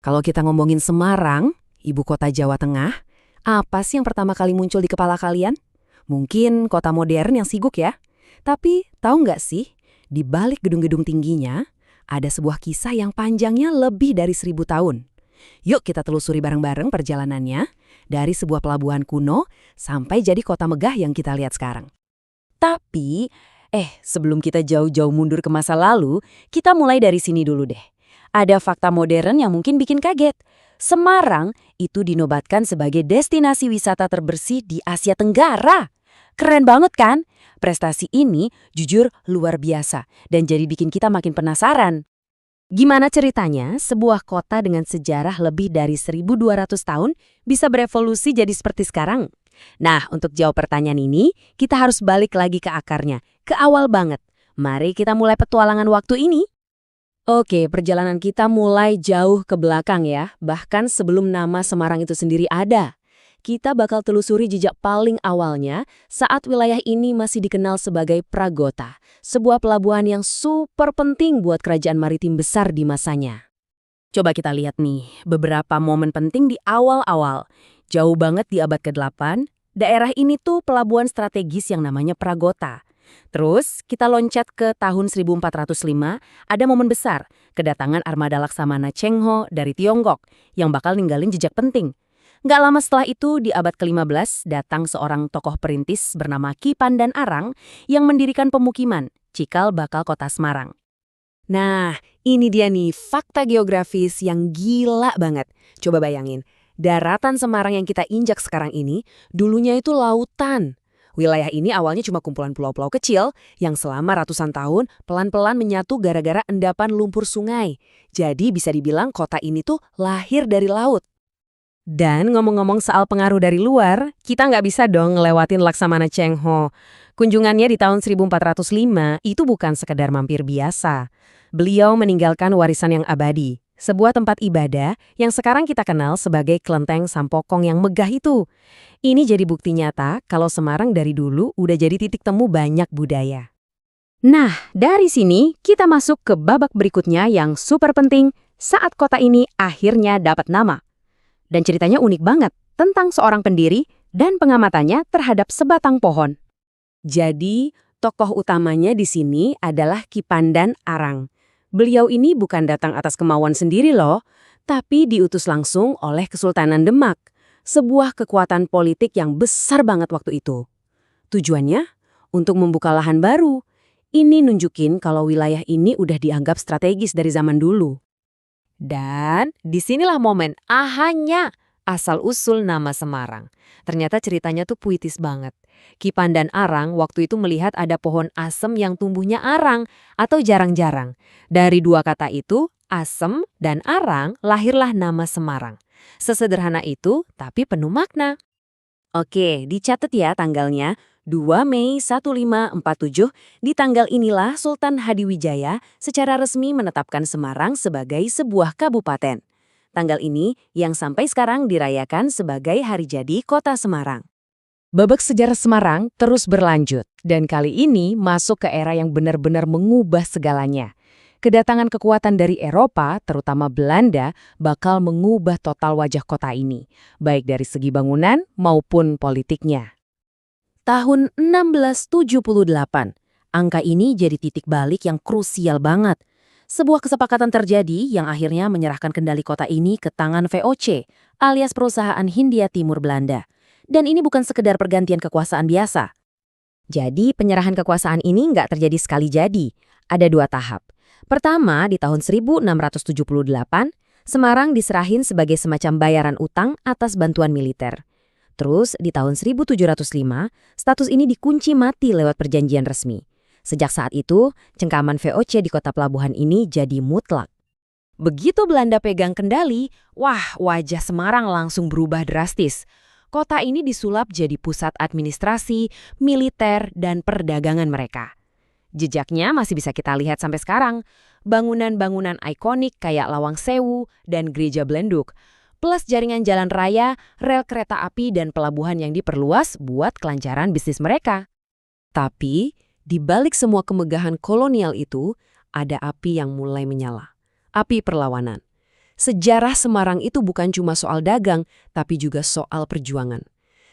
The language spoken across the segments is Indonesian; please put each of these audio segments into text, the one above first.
Kalau kita ngomongin Semarang, ibu kota Jawa Tengah, apa sih yang pertama kali muncul di kepala kalian? Mungkin kota modern yang sibuk ya? Tapi tahu nggak sih, di balik gedung-gedung tingginya, ada sebuah kisah yang panjangnya lebih dari 1000 tahun. Yuk kita telusuri bareng-bareng perjalanannya, dari sebuah pelabuhan kuno sampai jadi kota megah yang kita lihat sekarang. Tapi, sebelum kita jauh-jauh mundur ke masa lalu, kita mulai dari sini dulu deh. Ada fakta modern yang mungkin bikin kaget. Semarang itu dinobatkan sebagai destinasi wisata terbersih di Asia Tenggara. Keren banget kan? Prestasi ini jujur luar biasa dan jadi bikin kita makin penasaran. Gimana ceritanya sebuah kota dengan sejarah lebih dari 1200 tahun bisa berevolusi jadi seperti sekarang? Nah, untuk jawab pertanyaan ini, kita harus balik lagi ke akarnya, ke awal banget. Mari kita mulai petualangan waktu ini. Oke, perjalanan kita mulai jauh ke belakang ya, bahkan sebelum nama Semarang itu sendiri ada. Kita bakal telusuri jejak paling awalnya saat wilayah ini masih dikenal sebagai Pragota, sebuah pelabuhan yang super penting buat kerajaan maritim besar di masanya. Coba kita lihat nih, beberapa momen penting di awal-awal. Jauh banget di abad ke-8, daerah ini tuh pelabuhan strategis yang namanya Pragota. Terus, kita loncat ke tahun 1405, ada momen besar, kedatangan armada Laksamana Cheng Ho dari Tiongkok, yang bakal ninggalin jejak penting. Nggak lama setelah itu, di abad ke-15, datang seorang tokoh perintis bernama Ki Pandan Arang yang mendirikan pemukiman, cikal bakal kota Semarang. Nah, ini dia nih fakta geografis yang gila banget. Coba bayangin, daratan Semarang yang kita injak sekarang ini, dulunya itu lautan. Wilayah ini awalnya cuma kumpulan pulau-pulau kecil yang selama ratusan tahun pelan-pelan menyatu gara-gara endapan lumpur sungai. Jadi bisa dibilang kota ini tuh lahir dari laut. Dan ngomong-ngomong soal pengaruh dari luar, kita nggak bisa dong ngelewatin Laksamana Cheng Ho. Kunjungannya di tahun 1405 itu bukan sekedar mampir biasa. Beliau meninggalkan warisan yang abadi, sebuah tempat ibadah yang sekarang kita kenal sebagai Kelenteng Sampokong yang megah itu. Ini jadi bukti nyata kalau Semarang dari dulu udah jadi titik temu banyak budaya. Nah, dari sini kita masuk ke babak berikutnya yang super penting saat kota ini akhirnya dapat nama. Dan ceritanya unik banget tentang seorang pendiri dan pengamatannya terhadap sebatang pohon. Jadi, tokoh utamanya di sini adalah Ki Pandan Arang. Beliau ini bukan datang atas kemauan sendiri loh, tapi diutus langsung oleh Kesultanan Demak, sebuah kekuatan politik yang besar banget waktu itu. Tujuannya? Untuk membuka lahan baru. Ini nunjukin kalau wilayah ini udah dianggap strategis dari zaman dulu. Dan disinilah momen ahanya asal-usul nama Semarang. Ternyata ceritanya tuh puitis banget. Ki Pandan Arang waktu itu melihat ada pohon asem yang tumbuhnya arang atau jarang-jarang. Dari dua kata itu, asem dan arang, lahirlah nama Semarang. Sesederhana itu, tapi penuh makna. Oke, dicatat ya tanggalnya. 2 Mei 1547, di tanggal inilah Sultan Hadiwijaya secara resmi menetapkan Semarang sebagai sebuah kabupaten. Tanggal ini yang sampai sekarang dirayakan sebagai hari jadi kota Semarang. Babak sejarah Semarang terus berlanjut, dan kali ini masuk ke era yang benar-benar mengubah segalanya. Kedatangan kekuatan dari Eropa, terutama Belanda, bakal mengubah total wajah kota ini, baik dari segi bangunan maupun politiknya. Tahun 1678, angka ini jadi titik balik yang krusial banget. Sebuah kesepakatan terjadi yang akhirnya menyerahkan kendali kota ini ke tangan VOC, alias Perusahaan Hindia Timur Belanda. Dan ini bukan sekedar pergantian kekuasaan biasa. Jadi penyerahan kekuasaan ini nggak terjadi sekali jadi. Ada 2 tahap. Pertama, di tahun 1678, Semarang diserahin sebagai semacam bayaran utang atas bantuan militer. Terus, di tahun 1705, status ini dikunci mati lewat perjanjian resmi. Sejak saat itu, cengkaman VOC di kota pelabuhan ini jadi mutlak. Begitu Belanda pegang kendali, wajah Semarang langsung berubah drastis. Kota ini disulap jadi pusat administrasi, militer, dan perdagangan mereka. Jejaknya masih bisa kita lihat sampai sekarang. Bangunan-bangunan ikonik kayak Lawang Sewu dan Gereja Belenduk, plus jaringan jalan raya, rel kereta api, dan pelabuhan yang diperluas buat kelancaran bisnis mereka. Tapi, di balik semua kemegahan kolonial itu, ada api yang mulai menyala. Api perlawanan. sejarah Semarang itu bukan cuma soal dagang, tapi juga soal perjuangan.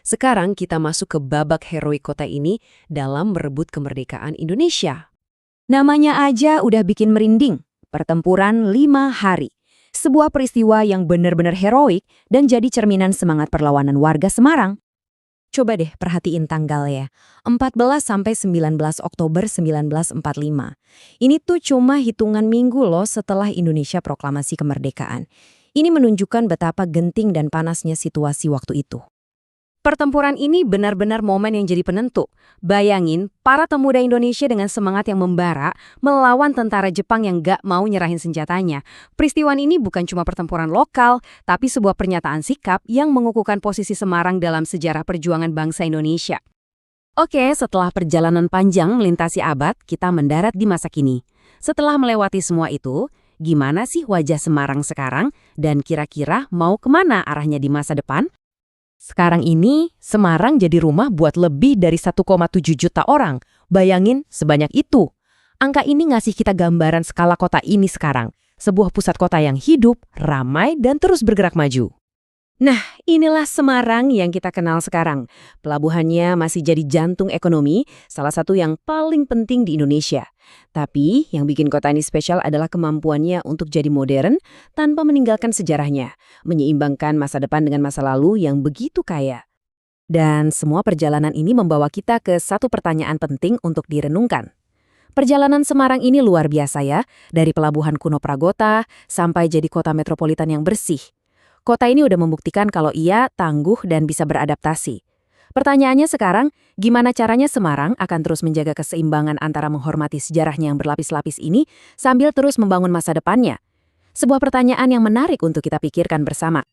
Sekarang kita masuk ke babak heroik kota ini dalam merebut kemerdekaan Indonesia. Namanya aja udah bikin merinding. Pertempuran 5 hari. Sebuah peristiwa yang benar-benar heroik dan jadi cerminan semangat perlawanan warga Semarang. Coba deh perhatiin tanggalnya. 14–19 Oktober 1945. Ini tuh cuma hitungan minggu loh setelah Indonesia proklamasi kemerdekaan. Ini menunjukkan betapa genting dan panasnya situasi waktu itu. Pertempuran ini benar-benar momen yang jadi penentu. Bayangin, para pemuda Indonesia dengan semangat yang membara melawan tentara Jepang yang gak mau nyerahin senjatanya. Peristiwa ini bukan cuma pertempuran lokal, tapi sebuah pernyataan sikap yang mengukuhkan posisi Semarang dalam sejarah perjuangan bangsa Indonesia. Oke, setelah perjalanan panjang melintasi abad, kita mendarat di masa kini. Setelah melewati semua itu, gimana sih wajah Semarang sekarang? Dan kira-kira mau kemana arahnya di masa depan? Sekarang ini, Semarang jadi rumah buat lebih dari 1,7 juta orang. Bayangin sebanyak itu. Angka ini ngasih kita gambaran skala kota ini sekarang. Sebuah pusat kota yang hidup, ramai, dan terus bergerak maju. Nah, inilah Semarang yang kita kenal sekarang. Pelabuhannya masih jadi jantung ekonomi, salah satu yang paling penting di Indonesia. Tapi yang bikin kota ini spesial adalah kemampuannya untuk jadi modern tanpa meninggalkan sejarahnya, menyeimbangkan masa depan dengan masa lalu yang begitu kaya. Dan semua perjalanan ini membawa kita ke satu pertanyaan penting untuk direnungkan. Perjalanan Semarang ini luar biasa ya, dari pelabuhan kuno Pragota sampai jadi kota metropolitan yang bersih. Kota ini udah membuktikan kalau ia tangguh dan bisa beradaptasi. Pertanyaannya sekarang, gimana caranya Semarang akan terus menjaga keseimbangan antara menghormati sejarahnya yang berlapis-lapis ini sambil terus membangun masa depannya? Sebuah pertanyaan yang menarik untuk kita pikirkan bersama.